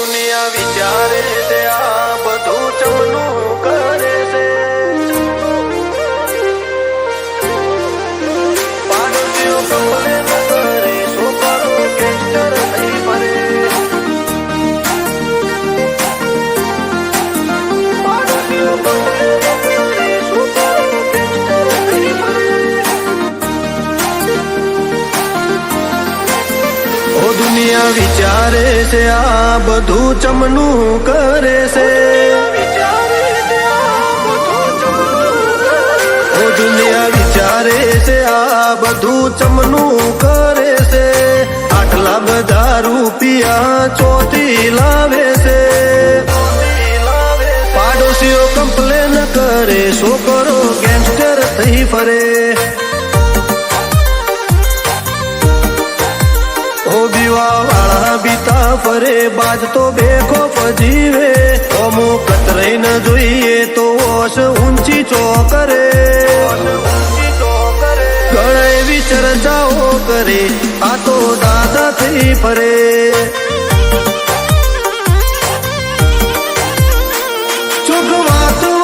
દુનિયા વિચારે છે આ બધું ચમનું કરે છે પાડોશીઓ કમ્પ્લેન કરે છોકરો ગેંગસ્ટર થઈ ફરે પાડોશીઓ કમ્પ્લેન કરે છોકરો ગેંગસ્ટર થઈ ફરે ઓ દુનિયા વિચારે છે આ બધું ચમનું કરે છે ઓ દુનિયા વિચારે છે આ બધું ચમનું કરે છે આટલા બધા રૂપિયા ચોથી લાવે છે પાડોશીઓ કમ્પ્લેન કરે છોકરો ગેંગસ્ટર થઈ ફરે વાળા બીતા ફરે બાજ તો બેખોફ જીવે અમુ કતરાઈ ન જોઈએ તો ઓશ ઊંચી ચોકરે ઘણા એવી ચર્ચાઓ કરે આ તો દાદા થઈ ફરે ચોખ વાત